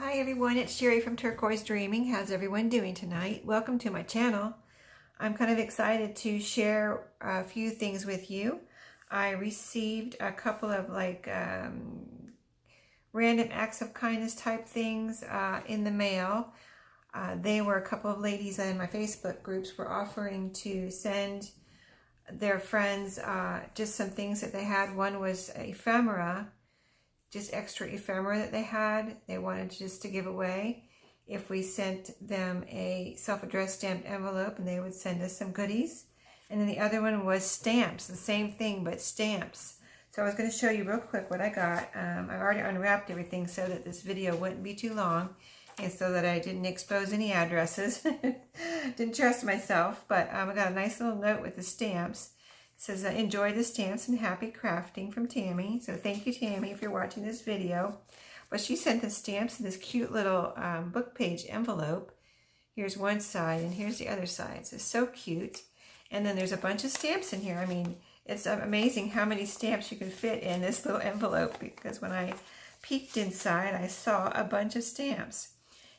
Hi everyone, it's Sheree from Turquoise Dreaming. How's everyone doing tonight? Welcome to my channel. I'm kind of excited to share a few things with you. I received a couple of random acts of kindness type things in the mail. They were a couple of ladies in my Facebook groups were offering to send their friends just some things that they had. One was ephemera, just extra ephemera that they had. They wanted just to give away if we sent them a self-addressed stamped envelope, and they would send us some goodies. And then the other one was stamps, the same thing but stamps. So I was going to show you real quick what I got. I've already unwrapped everything so that this video wouldn't be too long and so that I didn't expose any addresses. Didn't trust myself, but I got a nice little note with the stamps. It says, enjoy the stamps and happy crafting from Tammy. So thank you, Tammy, if you're watching this video. But she sent the stamps in this cute little book page envelope. Here's one side and here's the other side. So it's so cute. And then there's a bunch of stamps in here. I mean, it's amazing how many stamps you can fit in this little envelope, because when I peeked inside, I saw a bunch of stamps.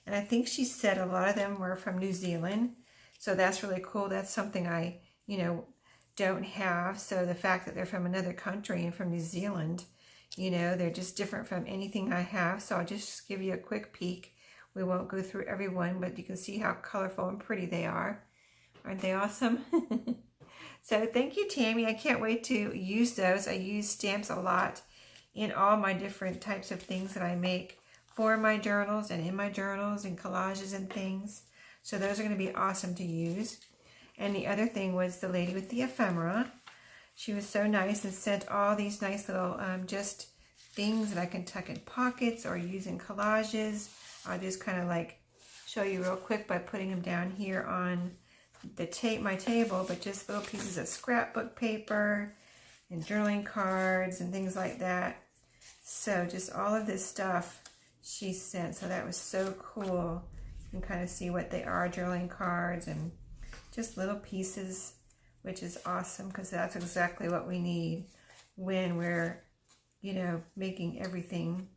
And I think she said a lot of them were from New Zealand. So that's really cool. That's something I, don't have. So the fact that they're from another country and from New Zealand, they're just different from anything I have. So I'll just give you a quick peek. We won't go through every one, but you can see how colorful and pretty they are. Aren't they awesome? So thank you, Tammy. I can't wait to use those. I use stamps a lot in all my different types of things that I make for my journals and in my journals and collages and things. So those are going to be awesome to use. And the other thing was the lady with the ephemera. She was so nice and sent all these nice little just things that I can tuck in pockets or use in collages. I'll just kind of show you real quick by putting them down here on the my table, but just little pieces of scrapbook paper and journaling cards and things like that. So just all of this stuff she sent. So that was so cool. You can kind of see what they are, journaling cards and just little pieces, which is awesome because that's exactly what we need when we're, making everything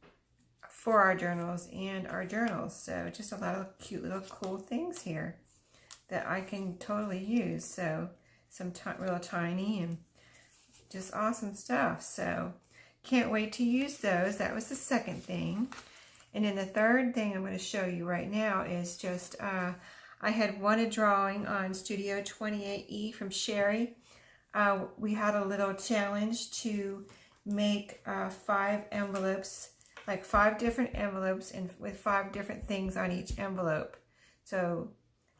for our journals and our journals. So just a lot of cute little cool things here that I can totally use. So some real tiny and just awesome stuff. So can't wait to use those. That was the second thing. And then the third thing I'm going to show you right now is just, I had won a drawing on Studio 28E from Sheree. We had a little challenge to make 5 envelopes, 5 different envelopes and with 5 different things on each envelope. So,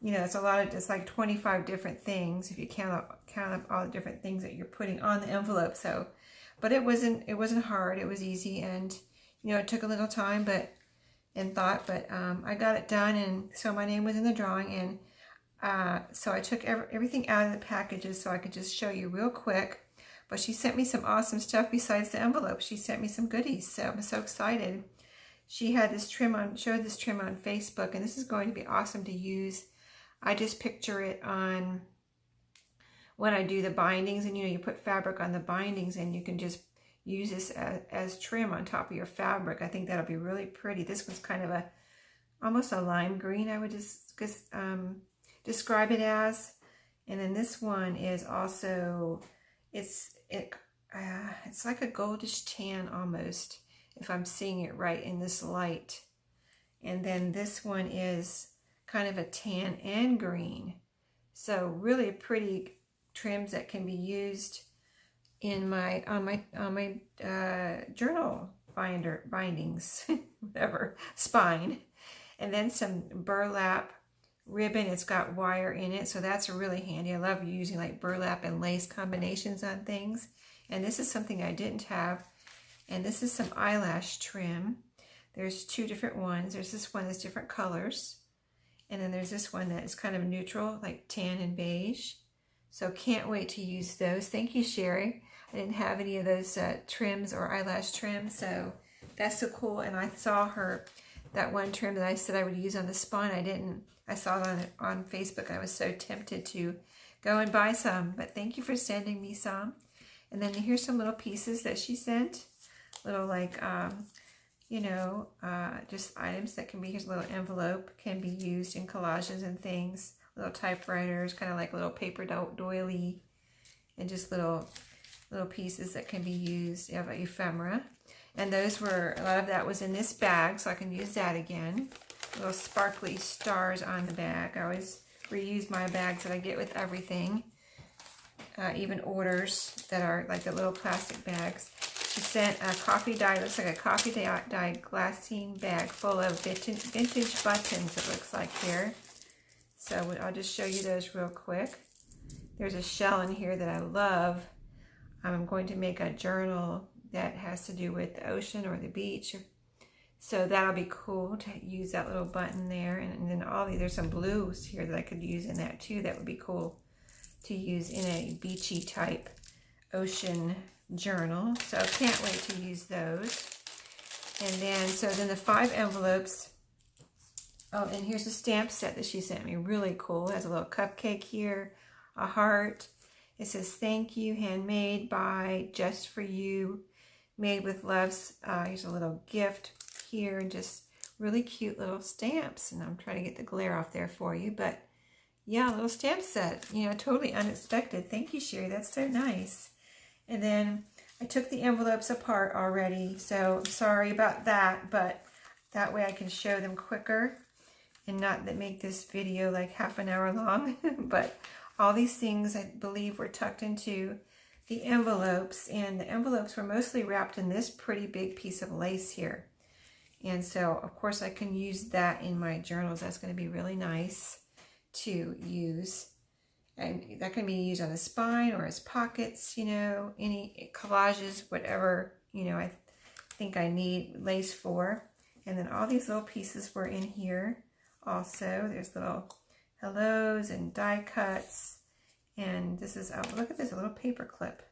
it's a lot of, it's like 25 different things if you count up all the different things that you're putting on the envelope. So, but it wasn't hard. It was easy, and it took a little time, but I got it done, and so my name was in the drawing, and so I took everything out of the packages so I could just show you real quick. But she sent me some awesome stuff besides the envelope. She sent me some goodies, so I'm so excited. She had this trim on, showed this trim on Facebook, and this is going to be awesome to use. I just picture it on when I do the bindings, and you put fabric on the bindings, and you can just use this as trim on top of your fabric. I think that'll be really pretty. This one's kind of almost a lime green, I would just describe it as. And then this one is also, it's like a goldish tan almost, if I'm seeing it right in this light. And then this one is kind of a tan and green. So really pretty trims that can be used in my on my journal bindings, whatever, spine. And then some burlap ribbon. It's got wire in it, so that's really handy. I love using burlap and lace combinations on things. And this is something I didn't have. And this is some eyelash trim. There's 2 different ones. There's this one that's different colors, and then there's this one that is kind of neutral, like tan and beige. So can't wait to use those. Thank you, Sheree. I didn't have any of those trims or eyelash trims, so that's so cool. And I saw that one trim that I said I would use on the spine. I didn't. I saw it on Facebook, and I was so tempted to go and buy some. But thank you for sending me some. And then here's some little pieces that she sent. Little you know, just items that can be, here's a little envelope, can be used in collages and things. Little typewriters, kind of like a little paper doily, and just little pieces that can be used. You have an ephemera. And those were, a lot of that was in this bag, so I can use that again. Little sparkly stars on the bag. I always reuse my bags that I get with everything. Even orders that are like the little plastic bags. She sent a coffee dye, looks like a coffee dye glassine bag full of vintage buttons, it looks like here. So I'll just show you those real quick. There's a shell in here that I love. I'm going to make a journal that has to do with the ocean or the beach. So that'll be cool to use that little button there. And then there's some blues here that I could use in that too. That would be cool to use in a beachy type ocean journal. So I can't wait to use those. And then, so then the 5 envelopes. Oh, and here's a stamp set that she sent me. Really cool. It has a little cupcake here, a heart. It says, thank you, handmade by, just for you, made with loves. Here's a little gift here, and just really cute little stamps. And I'm trying to get the glare off there for you. But yeah, a little stamp set, you know, totally unexpected. Thank you, Sheree. That's so nice. And then I took the envelopes apart already, so I'm sorry about that, but that way I can show them quicker and not that make this video like half an hour long. But all these things I believe were tucked into the envelopes, and the envelopes were mostly wrapped in this pretty big piece of lace here. And so of course I can use that in my journals. That's going to be really nice to use. And that can be used on the spine or as pockets, you know, any collages, whatever, you know, I think I need lace for. And then all these little pieces were in here also. There's little hellos and die cuts. And this is, oh, look at this, a little paper clip.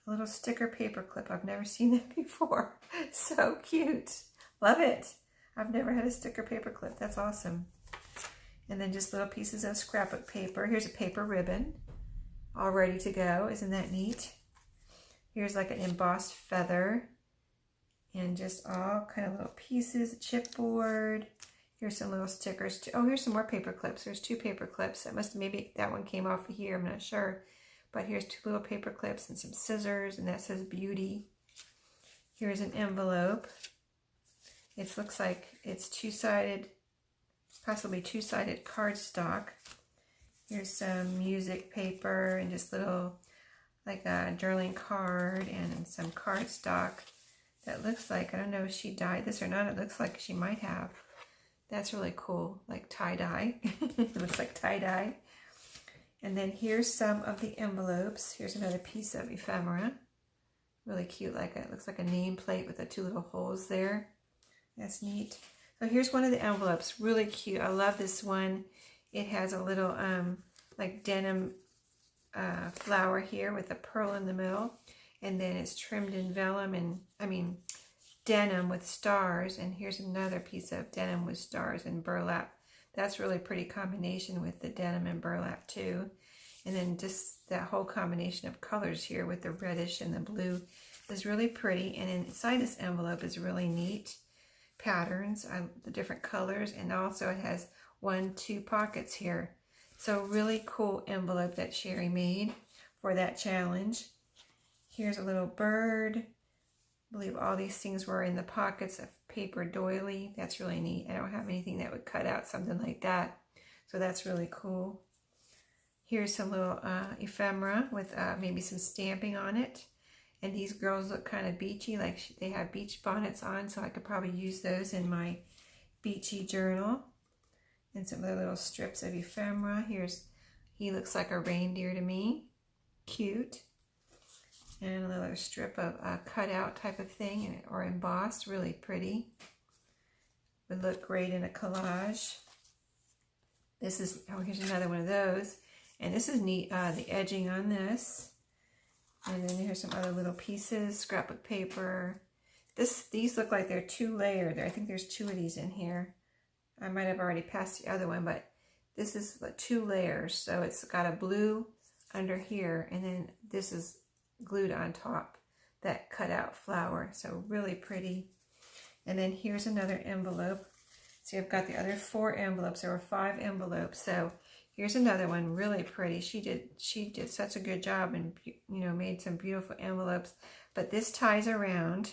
A little sticker paper clip. I've never seen that before. So cute. Love it. I've never had a sticker paper clip. That's awesome. And then just little pieces of scrapbook paper. Here's a paper ribbon, all ready to go. Isn't that neat? Here's like an embossed feather, and just all kind of little pieces, chipboard. Here's some little stickers too. Oh, here's some more paper clips. There's 2 paper clips. That must, maybe that one came off of here, I'm not sure. But here's 2 little paper clips and some scissors, and that says beauty. Here's an envelope. It looks like it's 2-sided, possibly 2-sided cardstock. Here's some music paper and just little, like a journaling card and some cardstock that looks like, I don't know if she dyed this or not, it looks like she might have. That's really cool, like tie-dye. It looks like tie-dye. And then here's some of the envelopes. Here's another piece of ephemera. Really cute, like it looks like a nameplate with the 2 little holes there. That's neat. So here's one of the envelopes, really cute. I love this one. It has a little like denim flower here with a pearl in the middle, and then it's trimmed in vellum and denim with stars. And here's another piece of denim with stars and burlap. That's really pretty combination with the denim and burlap too. And then just that whole combination of colors here with the reddish and the blue is really pretty. And inside this envelope is really neat patterns, the different colors, and also it has 1-2 pockets here. So really cool envelope that Sheree made for that challenge. Here's a little bird. I believe all these things were in the pockets of paper doily. That's really neat. I don't have anything that would cut out something like that, so that's really cool. Here's some little ephemera with maybe some stamping on it. And these girls look kind of beachy, like they have beach bonnets on, so I could probably use those in my beachy journal. And some other little strips of ephemera. He looks like a reindeer to me. Cute. And another strip of cutout type of thing, or embossed, really pretty. Would look great in a collage. This is, oh, here's another one of those. And this is neat, the edging on this. And then here's some other little pieces, scrapbook paper. These look like they're 2-layered. I think there's 2 of these in here. I might have already passed the other one, but this is 2 layers. So it's got a blue under here, and then this is glued on top, that cutout flower. So really pretty. And then here's another envelope. See, I've got the other 4 envelopes. There were 5 envelopes. So here's another one, really pretty. She did such a good job and, you know, made some beautiful envelopes. But this ties around.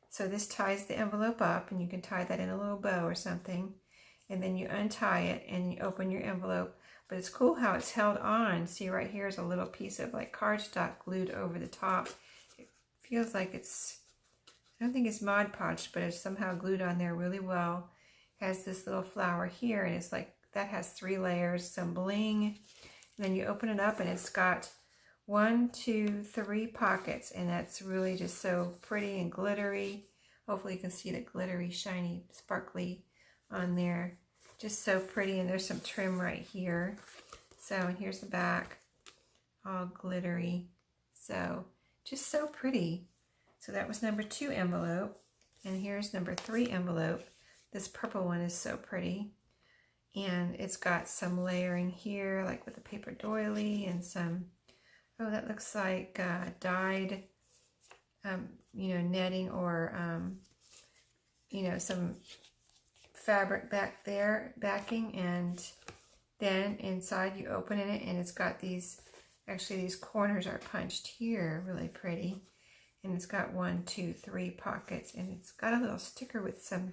So this ties the envelope up, and you can tie that in a little bow or something. And then you untie it and you open your envelope. But it's cool how it's held on. See, right here is a little piece of like cardstock glued over the top. It feels like it's, I don't think it's Mod Podged, but it's somehow glued on there really well. Has this little flower here, and it's like, that has 3 layers, some bling. And then you open it up, and it's got 1, 2, 3 pockets, and that's really just so pretty and glittery. Hopefully you can see the glittery, shiny, sparkly on there. Just so pretty, and there's some trim right here. So, and here's the back, all glittery. So, just so pretty. So that was number 2 envelope, and here's number 3 envelope. This purple one is so pretty, and it's got some layering here, like with a paper doily, and some, oh, that looks like dyed, you know, netting, or, you know, some fabric back there, backing, and then inside you open it, and it's got these, actually these corners are punched here, really pretty, and it's got 1, 2, 3 pockets, and it's got a little sticker with some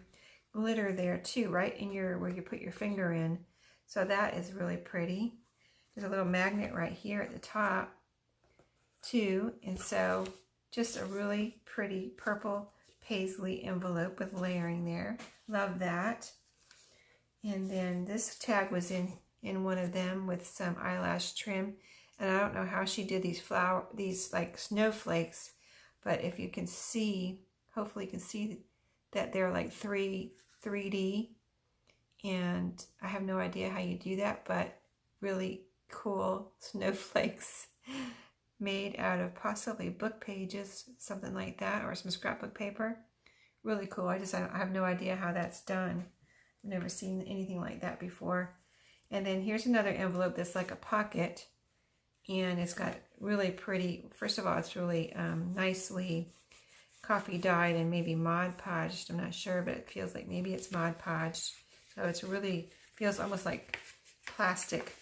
glitter there too, right in your, where you put your finger in. So that is really pretty. There's a little magnet right here at the top too, and so just a really pretty purple paisley envelope with layering there. Love that. And then this tag was in one of them with some eyelash trim, and I don't know how she did these like snowflakes, but if you can see, hopefully you can see that they're like 3D, and I have no idea how you do that, but really cool snowflakes made out of possibly book pages, something like that, or some scrapbook paper. Really cool. I have no idea how that's done. I've never seen anything like that before. And then here's another envelope that's like a pocket, and it's got really pretty, first of all, it's really nicely coffee dyed and maybe Mod Podged. I'm not sure, but it feels like maybe it's Mod Podged. So it's really, feels almost like plastic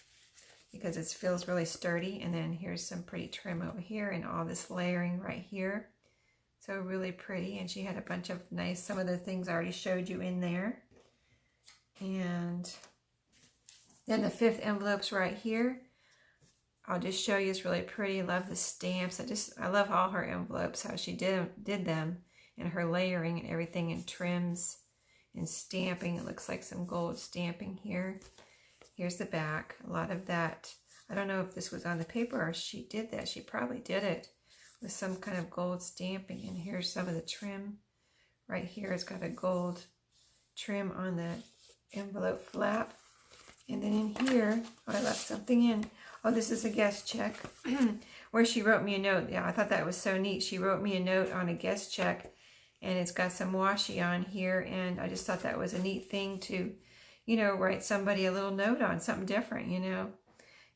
because it feels really sturdy. And then here's some pretty trim over here and all this layering right here. So really pretty. And she had a bunch of nice, some of the things I already showed you in there. And then the 5th envelope's right here. I'll just show you, it's really pretty. Love the stamps. I love all her envelopes, how she did them, and her layering and everything, and trims and stamping. It looks like some gold stamping here. Here's the back. A lot of that, I don't know if this was on the paper or she did that. She probably did it with some kind of gold stamping. And here's some of the trim. Right here, it's got a gold trim on the envelope flap. And then in here, oh, I left something in. Oh, this is a guest check where she wrote me a note. Yeah, I thought that was so neat. She wrote me a note on a guest check, and it's got some washi on here, and I just thought that was a neat thing to, you know, write somebody a little note on, something different, you know.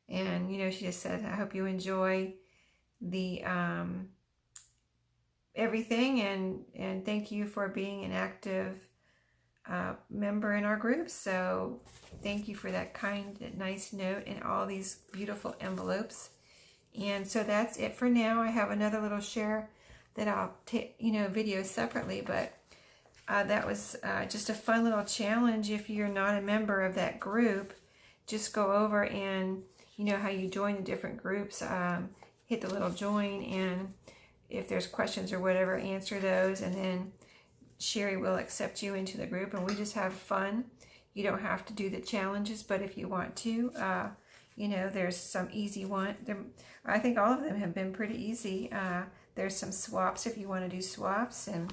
And, you know, she just said, I hope you enjoy the everything, and thank you for being an active member in our group. So thank you for that kind, nice note and all these beautiful envelopes. And so that's it for now. I have another little share that I'll take, you know, video separately, but that was just a fun little challenge. If you're not a member of that group, just go over and, you know how you join the different groups, hit the little join, and if there's questions or whatever, answer those, and then Sheree will accept you into the group, and we just have fun. You don't have to do the challenges, but if you want to, you know, there's some easy one. I think all of them have been pretty easy. There's some swaps if you want to do swaps, and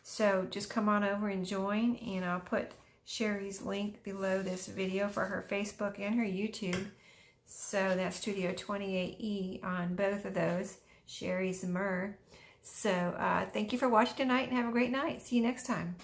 so just come on over and join, and I'll put Sheree's link below this video for her Facebook and her YouTube. So that's Studio 28E on both of those, Sheree's Myrrh. So thank you for watching tonight, and have a great night. See you next time.